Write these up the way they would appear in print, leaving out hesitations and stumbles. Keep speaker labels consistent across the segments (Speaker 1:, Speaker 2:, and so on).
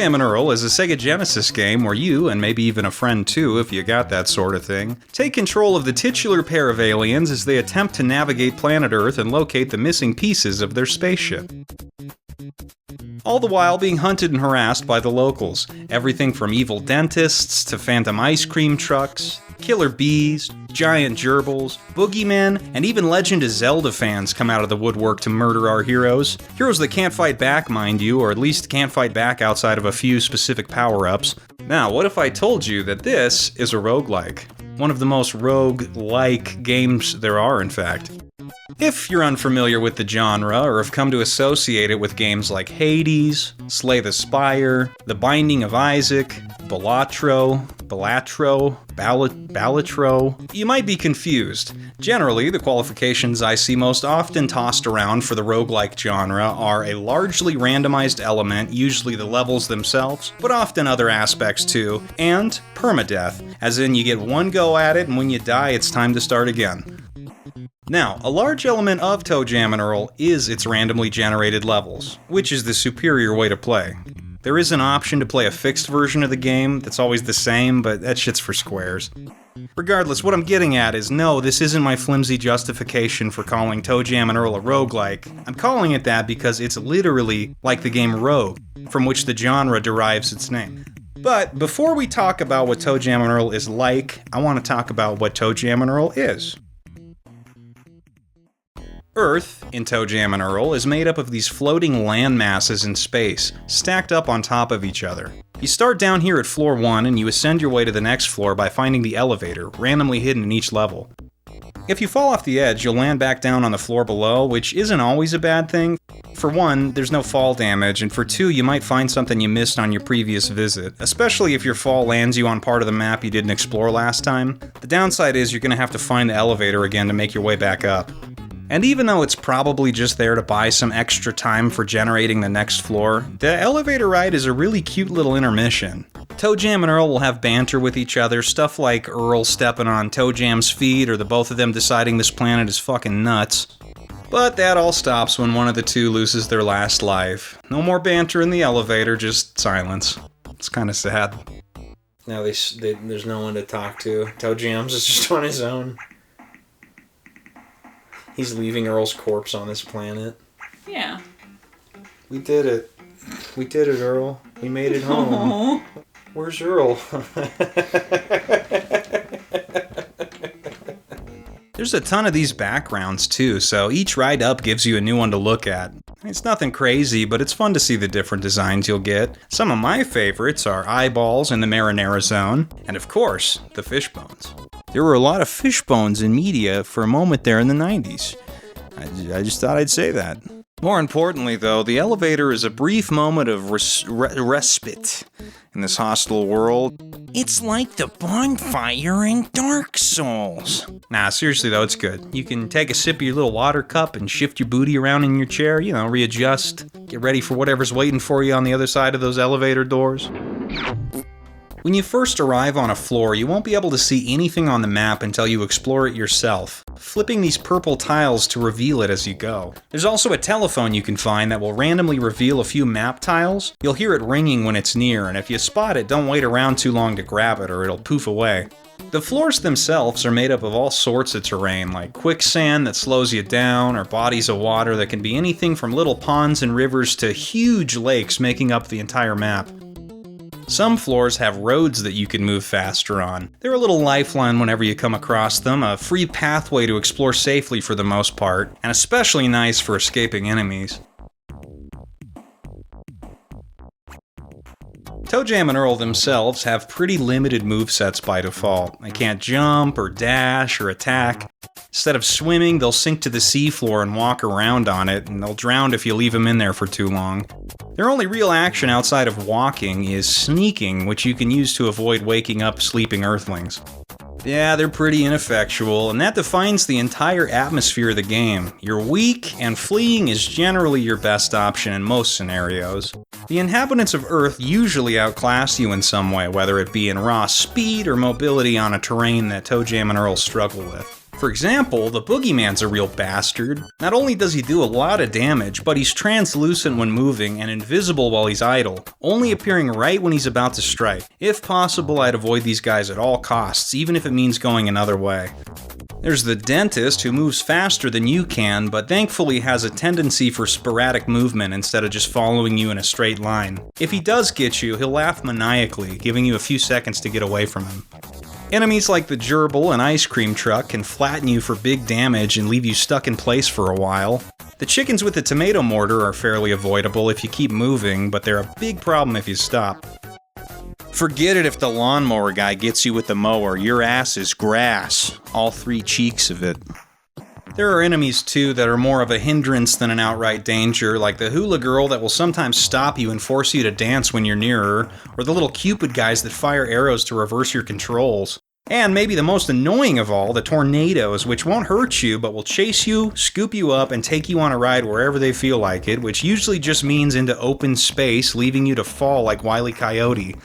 Speaker 1: Toejam Earl is a Sega Genesis game where you, and maybe even a friend too if you got that sort of thing, take control of the titular pair of aliens as they attempt to navigate planet Earth and locate the missing pieces of their spaceship. All the while being hunted and harassed by the locals. Everything from evil dentists to phantom ice cream trucks, killer bees, giant gerbils, boogeymen, and even Legend of Zelda fans come out of the woodwork to murder our heroes. Heroes that can't fight back, mind you, or at least can't fight back outside of a few specific power-ups. Now, what if I told you that this is a roguelike? One of the most rogue-like games there are, in fact. If you're unfamiliar with the genre, or have come to associate it with games like Hades, Slay the Spire, The Binding of Isaac, Balatro, you might be confused. Generally, the qualifications I see most often tossed around for the roguelike genre are a largely randomized element, usually the levels themselves, but often other aspects too, and permadeath, as in you get one go at it and when you die it's time to start again. Now, a large element of Toejam Earl is its randomly generated levels, which is the superior way to play. There is an option to play a fixed version of the game that's always the same, but that shit's for squares. Regardless, what I'm getting at is no, this isn't my flimsy justification for calling Toejam Earl a roguelike. I'm calling it that because it's literally like the game Rogue, from which the genre derives its name. But before we talk about what Toejam Earl is like, I want to talk about what Toejam Earl is. Earth, in Toejam Earl, is made up of these floating land masses in space, stacked up on top of each other. You start down here at floor 1 and you ascend your way to the next floor by finding the elevator, randomly hidden in each level. If you fall off the edge, you'll land back down on the floor below, which isn't always a bad thing. For one, there's no fall damage, and for two, you might find something you missed on your previous visit, especially if your fall lands you on part of the map you didn't explore last time. The downside is you're going to have to find the elevator again to make your way back up. And even though it's probably just there to buy some extra time for generating the next floor, the elevator ride is a really cute little intermission. Toejam and Earl will have banter with each other, stuff like Earl stepping on Toejam's feet or the both of them deciding this planet is fucking nuts. But that all stops when one of the two loses their last life. No more banter in the elevator, just silence. It's kinda sad. Now there's no one to talk to. Toejam's is just on his own. He's leaving Earl's corpse on this planet.
Speaker 2: Yeah.
Speaker 1: We did it. We did it, Earl. We made it home.
Speaker 2: Aww.
Speaker 1: Where's Earl? There's a ton of these backgrounds too, so each ride up gives you a new one to look at. It's nothing crazy, but it's fun to see the different designs you'll get. Some of my favorites are eyeballs in the Marinara Zone, and of course, the fish bones. There were a lot of fish bones in media for a moment there in the 90s. I just thought I'd say that. More importantly, though, the elevator is a brief moment of respite in this hostile world. It's like the bonfire in Dark Souls. Nah, seriously though, it's good. You can take a sip of your little water cup and shift your booty around in your chair, readjust, get ready for whatever's waiting for you on the other side of those elevator doors. When you first arrive on a floor, you won't be able to see anything on the map until you explore it yourself, flipping these purple tiles to reveal it as you go. There's also a telephone you can find that will randomly reveal a few map tiles. You'll hear it ringing when it's near, and if you spot it, don't wait around too long to grab it or it'll poof away. The floors themselves are made up of all sorts of terrain, like quicksand that slows you down, or bodies of water that can be anything from little ponds and rivers to huge lakes making up the entire map. Some floors have roads that you can move faster on. They're a little lifeline whenever you come across them, a free pathway to explore safely for the most part, and especially nice for escaping enemies. Toejam and Earl themselves have pretty limited movesets by default. They can't jump, or dash, or attack. Instead of swimming, they'll sink to the seafloor and walk around on it, and they'll drown if you leave them in there for too long. Their only real action outside of walking is sneaking, which you can use to avoid waking up sleeping Earthlings. Yeah, they're pretty ineffectual, and that defines the entire atmosphere of the game. You're weak, and fleeing is generally your best option in most scenarios. The inhabitants of Earth usually outclass you in some way, whether it be in raw speed or mobility on a terrain that Toejam and Earl struggle with. For example, the Boogeyman's a real bastard. Not only does he do a lot of damage, but he's translucent when moving and invisible while he's idle, only appearing right when he's about to strike. If possible, I'd avoid these guys at all costs, even if it means going another way. There's the Dentist, who moves faster than you can, but thankfully has a tendency for sporadic movement instead of just following you in a straight line. If he does get you, he'll laugh maniacally, giving you a few seconds to get away from him. Enemies like the Gerbil and Ice Cream Truck can flatten you for big damage and leave you stuck in place for a while. The chickens with the tomato mortar are fairly avoidable if you keep moving, but they're a big problem if you stop. Forget it if the lawnmower guy gets you with the mower, your ass is grass, all 3 cheeks of it. There are enemies too that are more of a hindrance than an outright danger, like the hula girl that will sometimes stop you and force you to dance when you're near her, or the little Cupid guys that fire arrows to reverse your controls. And maybe the most annoying of all, the tornadoes, which won't hurt you but will chase you, scoop you up, and take you on a ride wherever they feel like it, which usually just means into open space, leaving you to fall like Wile E. Coyote.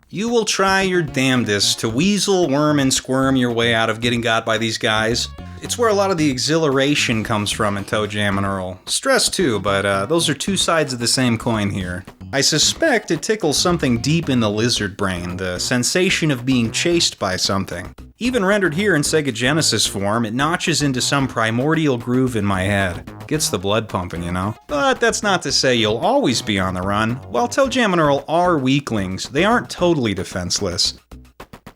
Speaker 1: You will try your damnedest to weasel, worm, and squirm your way out of getting got by these guys. It's where a lot of the exhilaration comes from in Toejam Earl. Stress too, but those are 2 sides of the same coin here. I suspect it tickles something deep in the lizard brain, the sensation of being chased by something. Even rendered here in Sega Genesis form, it notches into some primordial groove in my head. Gets the blood pumping, you know? But that's not to say you'll always be on the run. While Toejam and Earl are weaklings, they aren't totally defenseless.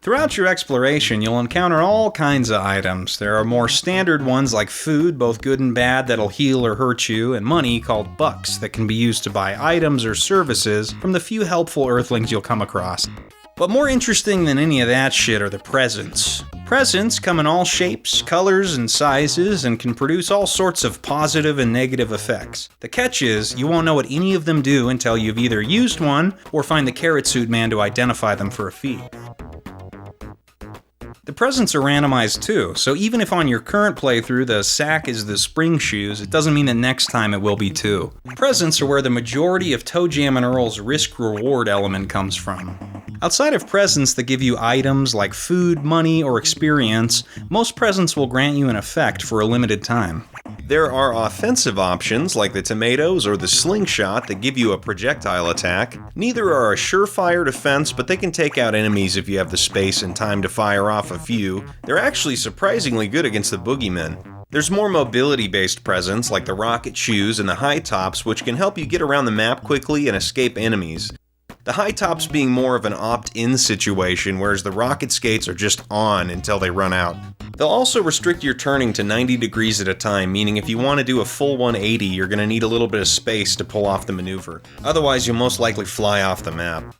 Speaker 1: Throughout your exploration, you'll encounter all kinds of items. There are more standard ones like food, both good and bad, that'll heal or hurt you, and money called bucks that can be used to buy items or services from the few helpful Earthlings you'll come across. But more interesting than any of that shit are the presents. Presents come in all shapes, colors, and sizes, and can produce all sorts of positive and negative effects. The catch is, you won't know what any of them do until you've either used one, or find the Carrot Suit Man to identify them for a fee. The presents are randomized too, so even if on your current playthrough the sack is the spring shoes, it doesn't mean that next time it will be too. Presents are where the majority of Toejam and Earl's risk-reward element comes from. Outside of presents that give you items like food, money, or experience, most presents will grant you an effect for a limited time. There are offensive options like the tomatoes or the slingshot that give you a projectile attack. Neither are a surefire defense, but they can take out enemies if you have the space and time to fire off a few. They're actually surprisingly good against the boogeymen. There's more mobility-based presents like the rocket shoes and the high tops, which can help you get around the map quickly and escape enemies. The high tops being more of an opt-in situation, whereas the rocket skates are just on until they run out. They'll also restrict your turning to 90 degrees at a time, meaning if you want to do a full 180, you're going to need a little bit of space to pull off the maneuver. Otherwise, you'll most likely fly off the map.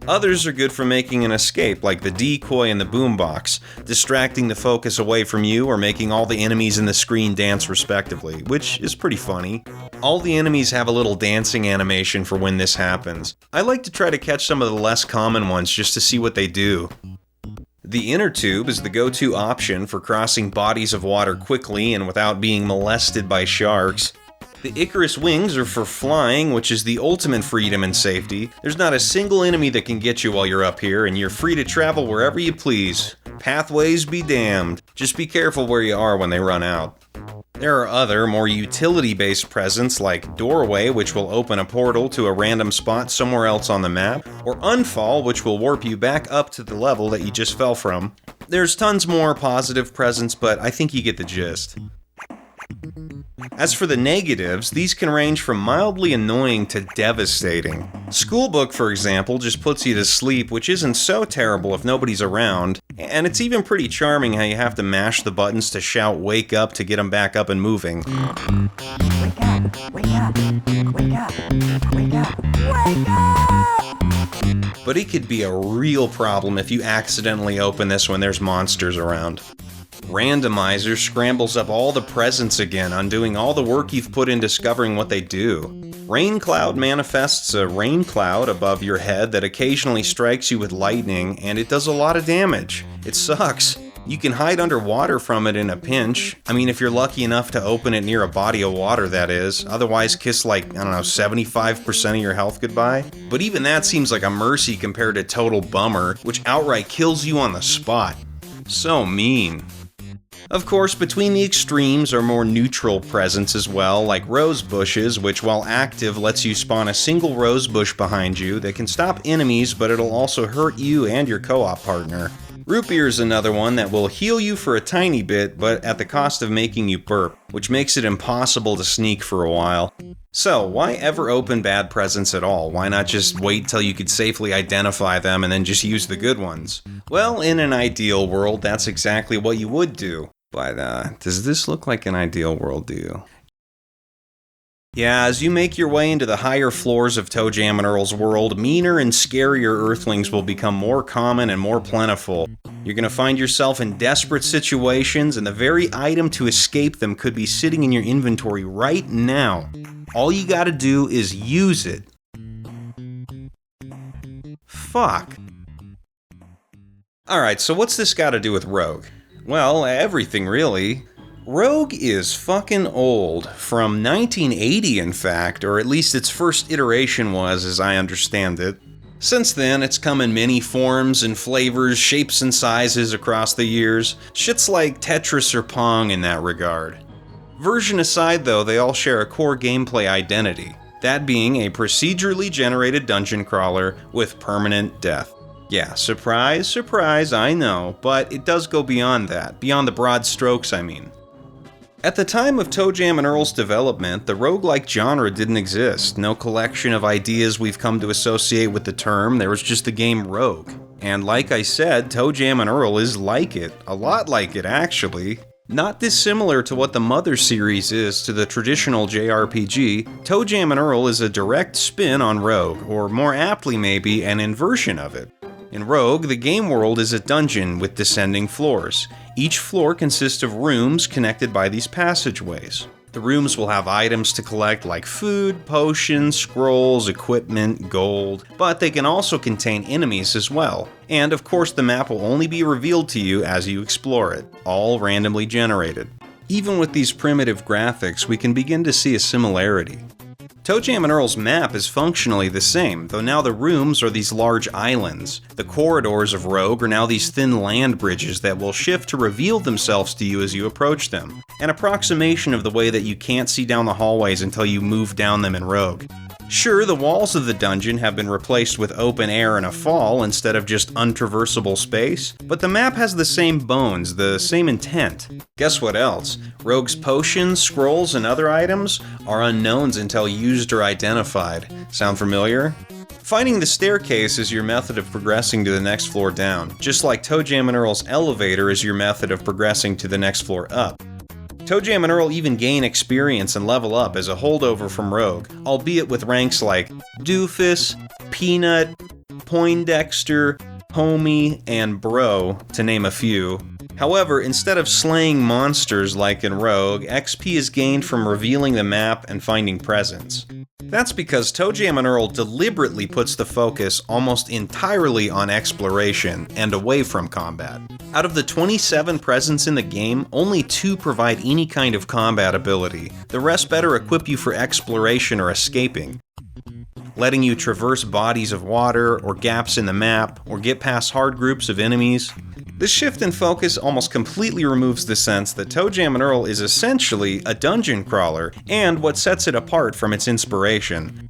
Speaker 1: Others are good for making an escape, like the decoy and the boombox, distracting the focus away from you or making all the enemies in the screen dance respectively, which is pretty funny. All the enemies have a little dancing animation for when this happens. I like to try to catch some of the less common ones just to see what they do. The inner tube is the go-to option for crossing bodies of water quickly and without being molested by sharks. The Icarus wings are for flying, which is the ultimate freedom and safety. There's not a single enemy that can get you while you're up here, and you're free to travel wherever you please. Pathways be damned. Just be careful where you are when they run out. There are other, more utility-based presents like Doorway, which will open a portal to a random spot somewhere else on the map, or Unfall, which will warp you back up to the level that you just fell from. There's tons more positive presents, but I think you get the gist. As for the negatives, these can range from mildly annoying to devastating. Schoolbook, for example, just puts you to sleep, which isn't so terrible if nobody's around, and it's even pretty charming how you have to mash the buttons to shout "wake up" to get them back up and moving.
Speaker 2: Wake up! Wake up! Wake up! Wake up! Wake up!
Speaker 1: But it could be a real problem if you accidentally open this when there's monsters around. Randomizer scrambles up all the presents again, undoing all the work you've put in discovering what they do. Rain Cloud manifests a rain cloud above your head that occasionally strikes you with lightning, and it does a lot of damage. It sucks. You can hide underwater from it in a pinch. I mean, if you're lucky enough to open it near a body of water, that is. Otherwise, kiss 75% of your health goodbye. But even that seems like a mercy compared to Total Bummer, which outright kills you on the spot. So mean. Of course, between the extremes are more neutral presents as well, like rose bushes, which while active lets you spawn a single rose bush behind you that can stop enemies, but it'll also hurt you and your co-op partner. Root beer is another one that will heal you for a tiny bit, but at the cost of making you burp, which makes it impossible to sneak for a while. So, why ever open bad presents at all? Why not just wait till you could safely identify them and then just use the good ones? Well, in an ideal world, that's exactly what you would do. But, does this look like an ideal world to you? Yeah, as you make your way into the higher floors of Toejam and Earl's world, meaner and scarier Earthlings will become more common and more plentiful. You're gonna find yourself in desperate situations, and the very item to escape them could be sitting in your inventory right now. All you gotta do is use it. Fuck. Alright, so what's this gotta do with Rogue? Well, everything really. Rogue is fucking old, from 1980 in fact, or at least its first iteration was, as I understand it. Since then, it's come in many forms and flavors, shapes and sizes across the years. Shit's like Tetris or Pong in that regard. Version aside though, they all share a core gameplay identity, that being a procedurally generated dungeon crawler with permanent death. Yeah, surprise, surprise, I know, but it does go beyond that, beyond the broad strokes I mean. At the time of Toejam and Earl's development, the roguelike genre didn't exist. No collection of ideas we've come to associate with the term, there was just the game Rogue. And like I said, Toejam and Earl is like it. A lot like it, actually. Not dissimilar to what the Mother series is to the traditional JRPG, Toejam and Earl is a direct spin on Rogue, or more aptly maybe, an inversion of it. In Rogue, the game world is a dungeon with descending floors. Each floor consists of rooms connected by these passageways. The rooms will have items to collect like food, potions, scrolls, equipment, gold, but they can also contain enemies as well. And of course the map will only be revealed to you as you explore it, all randomly generated. Even with these primitive graphics, we can begin to see a similarity. Toejam and Earl's map is functionally the same, though now the rooms are these large islands. The corridors of Rogue are now these thin land bridges that will shift to reveal themselves to you as you approach them, an approximation of the way that you can't see down the hallways until you move down them in Rogue. Sure, the walls of the dungeon have been replaced with open air and a fall instead of just untraversable space, but the map has the same bones, the same intent. Guess what else? Rogue's potions, scrolls, and other items are unknowns until used or identified. Sound familiar? Finding the staircase is your method of progressing to the next floor down, just like Toejam and Earl's elevator is your method of progressing to the next floor up. Toejam and Earl even gain experience and level up as a holdover from Rogue, albeit with ranks like Doofus, Peanut, Poindexter, Homie, and Bro, to name a few. However, instead of slaying monsters like in Rogue, XP is gained from revealing the map and finding presents. That's because Toejam and Earl deliberately puts the focus almost entirely on exploration and away from combat. Out of the 27 presents in the game, only 2 provide any kind of combat ability. The rest better equip you for exploration or escaping, letting you traverse bodies of water or gaps in the map or get past hard groups of enemies. This shift in focus almost completely removes the sense that Toejam and Earl is essentially a dungeon crawler and what sets it apart from its inspiration.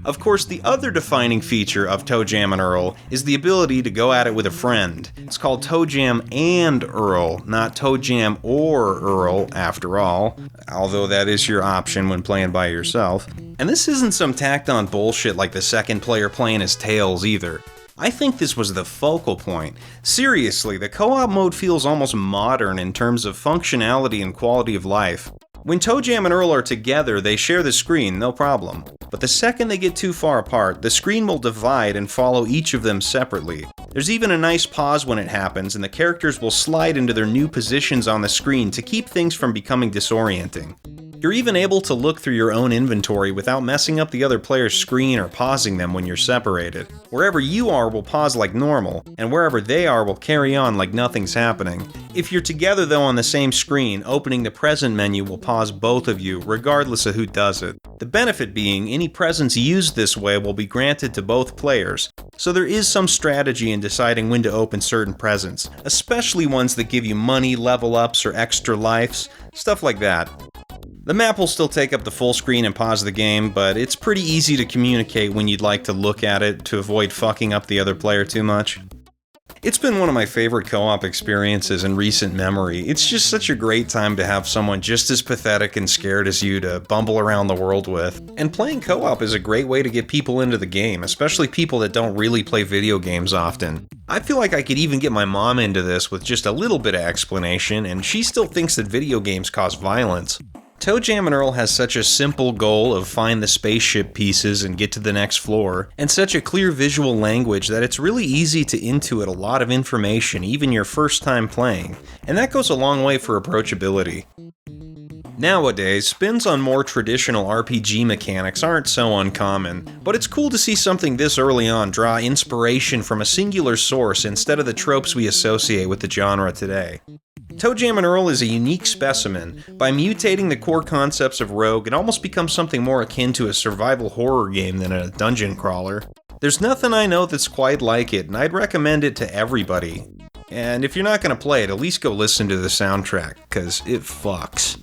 Speaker 1: Of course, the other defining feature of Toejam and Earl is the ability to go at it with a friend. It's called Toejam and Earl, not Toejam or Earl, after all, although that is your option when playing by yourself. And this isn't some tacked-on bullshit like the second player playing as Tails either. I think this was the focal point. Seriously, the co-op mode feels almost modern in terms of functionality and quality of life. When Toejam and Earl are together, they share the screen, no problem. But the second they get too far apart, the screen will divide and follow each of them separately. There's even a nice pause when it happens, and the characters will slide into their new positions on the screen to keep things from becoming disorienting. You're even able to look through your own inventory without messing up the other player's screen or pausing them when you're separated. Wherever you are will pause like normal, and wherever they are will carry on like nothing's happening. If you're together though on the same screen, opening the present menu will pause both of you, regardless of who does it. The benefit being, any presents used this way will be granted to both players, so there is some strategy in deciding when to open certain presents, especially ones that give you money, level ups, or extra lives, stuff like that. The map will still take up the full screen and pause the game, but it's pretty easy to communicate when you'd like to look at it to avoid fucking up the other player too much. It's been one of my favorite co-op experiences in recent memory. It's just such a great time to have someone just as pathetic and scared as you to bumble around the world with. And playing co-op is a great way to get people into the game, especially people that don't really play video games often. I feel like I could even get my mom into this with just a little bit of explanation, and she still thinks that video games cause violence. Toejam Earl has such a simple goal of find the spaceship pieces and get to the next floor, and such a clear visual language that it's really easy to intuit a lot of information even your first time playing, and that goes a long way for approachability. Nowadays, spins on more traditional RPG mechanics aren't so uncommon, but it's cool to see something this early on draw inspiration from a singular source instead of the tropes we associate with the genre today. Toejam Earl is a unique specimen. By mutating the core concepts of Rogue, it almost becomes something more akin to a survival horror game than a dungeon crawler. There's nothing I know that's quite like it, and I'd recommend it to everybody. And if you're not gonna play it, at least go listen to the soundtrack, cause it fucks.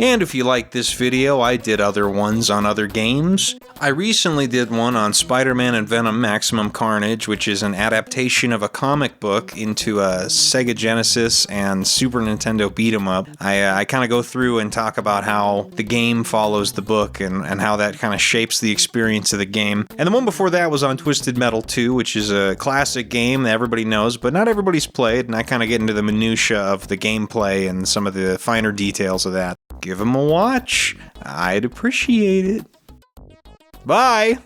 Speaker 1: And if you like this video, I did other ones on other games. I recently did one on Spider-Man and Venom Maximum Carnage, which is an adaptation of a comic book into a Sega Genesis and Super Nintendo beat-em-up. I kind of go through and talk about how the game follows the book and how that kind of shapes the experience of the game. And the one before that was on Twisted Metal 2, which is a classic game that everybody knows, but not everybody's played, and I kind of get into the minutia of the gameplay and some of the finer details of that. Give them a watch. I'd appreciate it. Bye!